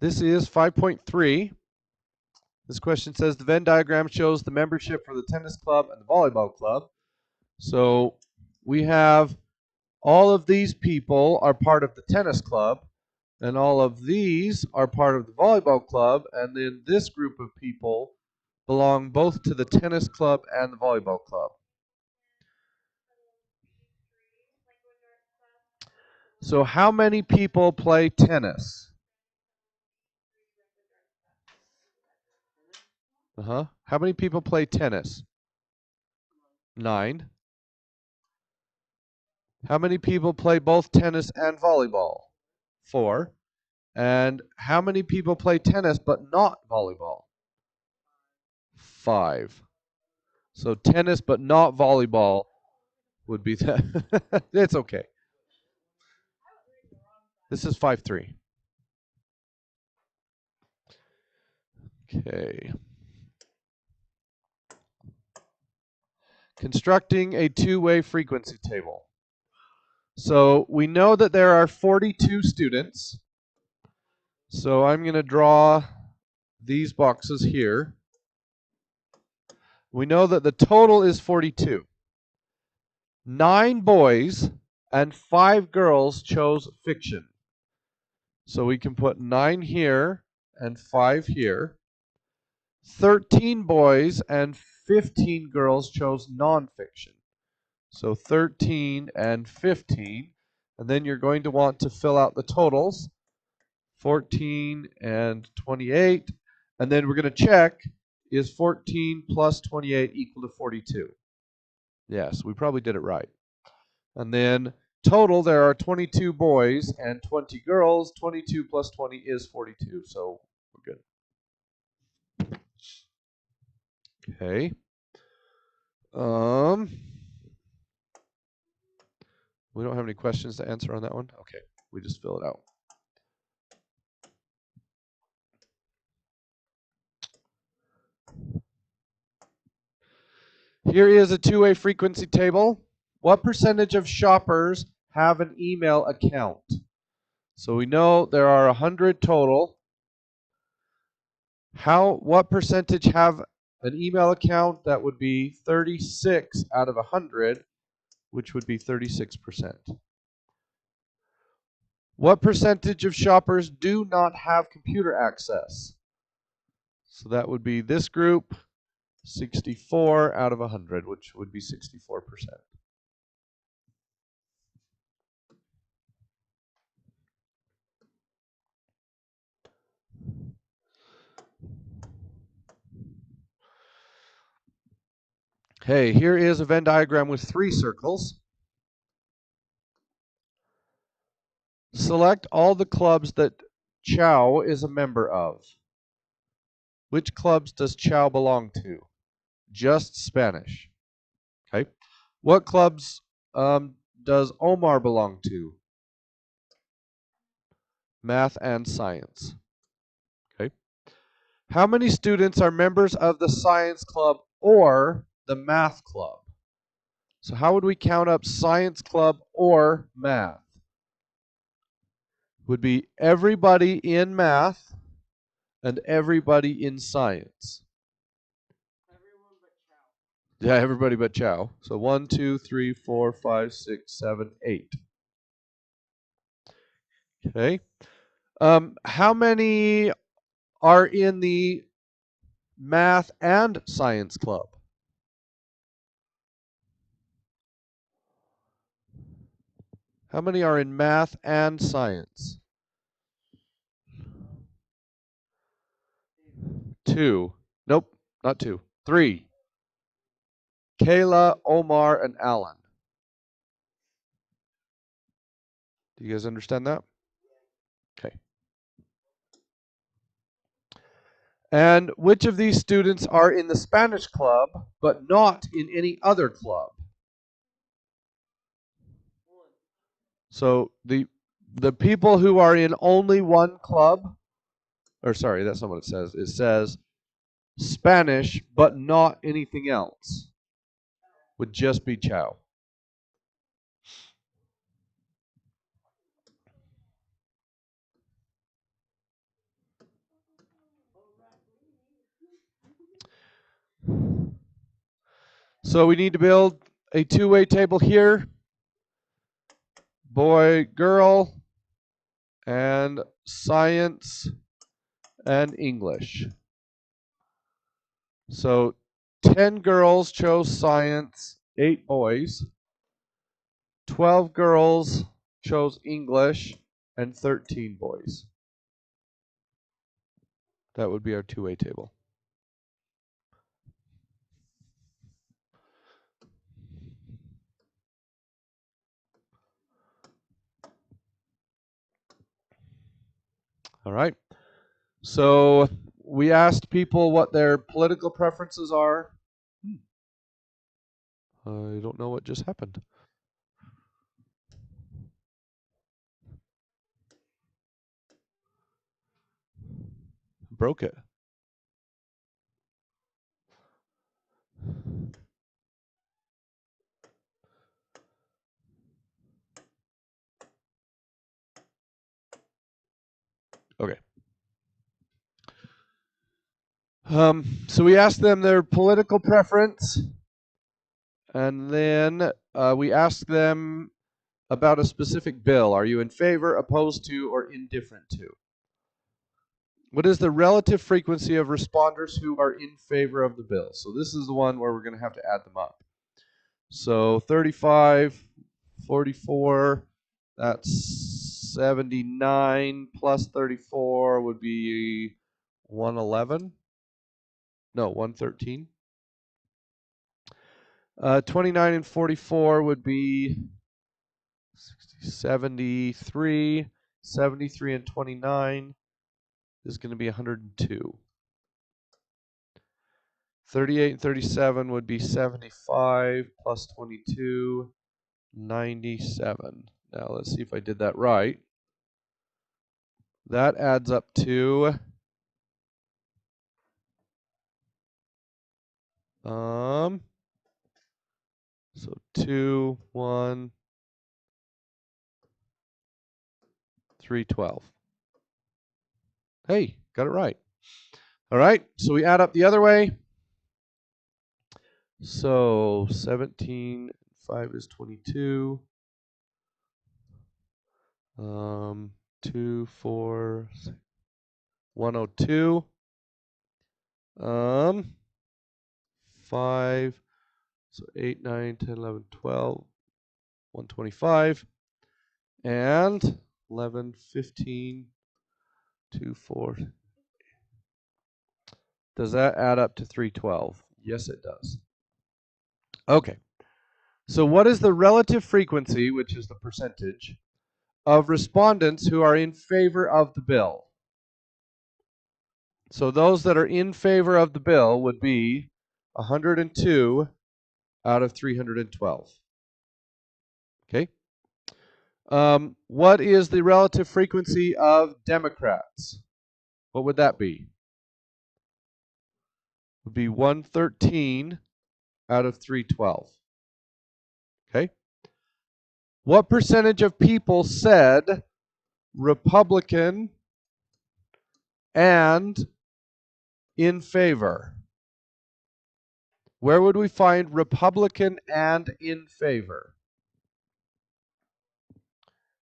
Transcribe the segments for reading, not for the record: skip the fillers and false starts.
This is 5.3. This question says the Venn diagram shows the membership for the tennis club and the volleyball club. So we have all of these people are part of the tennis club, and all of these are part of the volleyball club, and then this group of people belong both to the tennis club and the volleyball club. So how many people play tennis? How many people play tennis? 9. How many people play both tennis and volleyball? 4. And how many people play tennis but not volleyball? 5. So tennis but not volleyball would be that. It's okay. This is 5.3. Okay. Constructing a two-way frequency table. So we know that there are 42 students. So I'm going to draw these boxes here. We know that the total is 42. 9 boys and 5 girls chose fiction. So we can put 9 here and 5 here. 13 boys and 15 girls chose nonfiction. So 13 and 15. And then you're going to want to fill out the totals. 14 and 28. And then we're going to check, is 14 plus 28 equal to 42? Yes, we probably did it right. And then total, there are 22 boys and 20 girls. 22 plus 20 is 42, so we're good. Okay. We don't have any questions to answer on that one? Okay, we just fill it out. Here is a two-way frequency table. What percentage of shoppers have an email account? So we know there are 100 total. What percentage have an email account? That would be 36 out of 100, which would be 36%. What percentage of shoppers do not have computer access? So that would be this group, 64 out of 100, which would be 64%. Okay, here is a Venn diagram with 3 circles. Select all the clubs that Chow is a member of. Which clubs does Chow belong to? Just Spanish. Okay. What clubs does Omar belong to? Math and science. Okay. How many students are members of the science club or the math club? So how would we count up science club or math? Would be everybody in math and everybody in science. Everyone but Chow. Yeah, everybody but Chow. So 1, 2, 3, 4, 5, 6, 7, 8. Okay. How many are in the math and science club? How many are in math and science? 2. Nope, not 2. 3. Kayla, Omar, and Alan. Do you guys understand that? Okay. And which of these students are in the Spanish club but not in any other club? So the people who are in only one club, or sorry, that's not what it says. It says Spanish but not anything else, would just be Chow. So we need to build a two-way table here. Boy, girl, and science and English. So 10 girls chose science, 8 boys. 12 girls chose English, and 13 boys. That would be our two-way table. All right. So we asked people what their political preferences are. I don't know what just happened. Broke it. Okay. So we asked them their political preference, and then we asked them about a specific bill. Are you in favor, opposed to, or indifferent to? What is the relative frequency of responders who are in favor of the bill? So this is the one where we're going to have to add them up. So 35, 44, that's 79 plus 34 would be 111. No, 113. 29 and 44 would be 73. 73 and 29 is going to be 102. 38 and 37 would be 75 plus 22, 97. Now let's see if I did that right. That adds up to so 2, 1, 312. Hey, got it right. All right, so we add up the other way. So 17, 5 is 22. 2, 4, 6, 102. 5, so 8, 9, 10, 11, 12, 125. And 11, 15, 2, 4. Does that add up to 312? Yes, it does. Okay. So what is the relative frequency, which is the percentage, of respondents who are in favor of the bill? So those that are in favor of the bill would be 102 out of 312. Okay. What is the relative frequency of Democrats? What would that be? It would be 113 out of 312. Okay. What percentage of people said Republican and in favor? Where would we find Republican and in favor?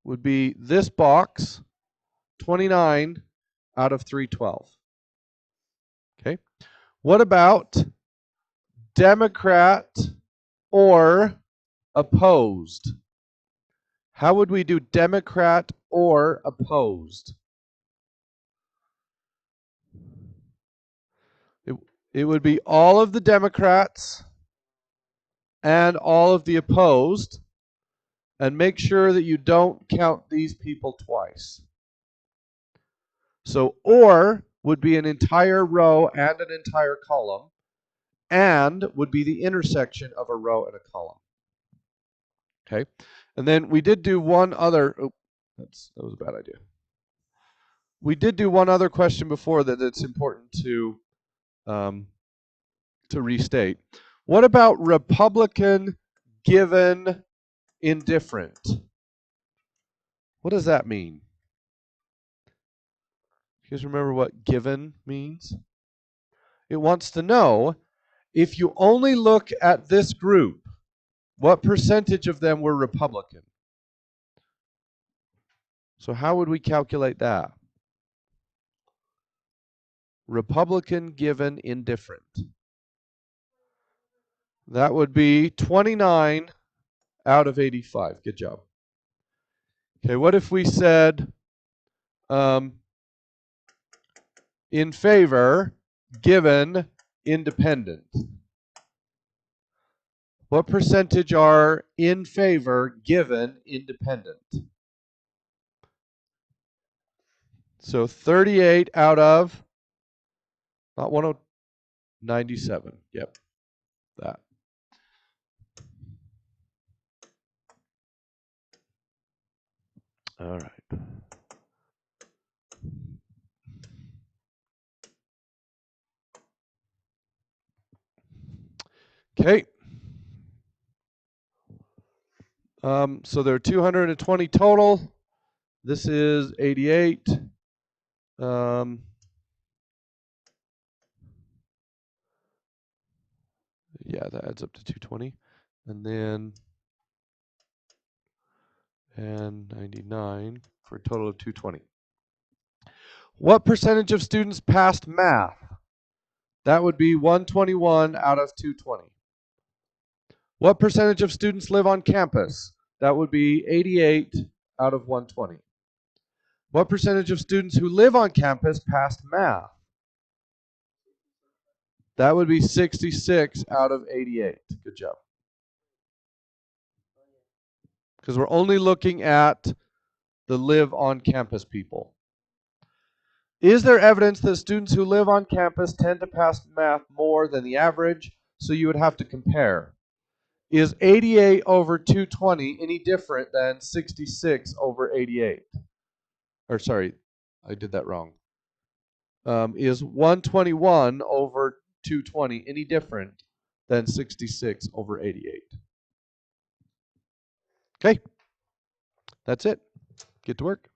Would be this box, 29 out of 312. Okay. What about Democrat or opposed? How would we do Democrat or opposed? It would be all of the Democrats and all of the opposed, and make sure that you don't count these people twice. So or would be an entire row and an entire column, and would be the intersection of a row and a column. Okay, and then we did do one other, that was a bad idea. We did do one other question before that's important to restate. What about Republican given indifferent? What does that mean? You guys remember what given means? It wants to know if you only look at this group, what percentage of them were Republican? So how would we calculate that? Republican given indifferent. That would be 29 out of 85. Good job. Okay, what if we said in favor given independent? What percentage are in favor given independent? So 38 out of, not 97. Yep, that. All right. Okay. So there are 220 total. This is 88. Yeah, that adds up to 220. And then and 99 for a total of 220. What percentage of students passed math? That would be 121 out of 220. What percentage of students live on campus? That would be 88 out of 120. What percentage of students who live on campus passed math? That would be 66 out of 88. Good job. Because we're only looking at the live on campus people. Is there evidence that students who live on campus tend to pass math more than the average? So you would have to compare. Is 88 over 220 any different than 66 over 88? Or sorry, I did that wrong. Is 121 over 220 any different than 66 over 88? Okay, that's it. Get to work.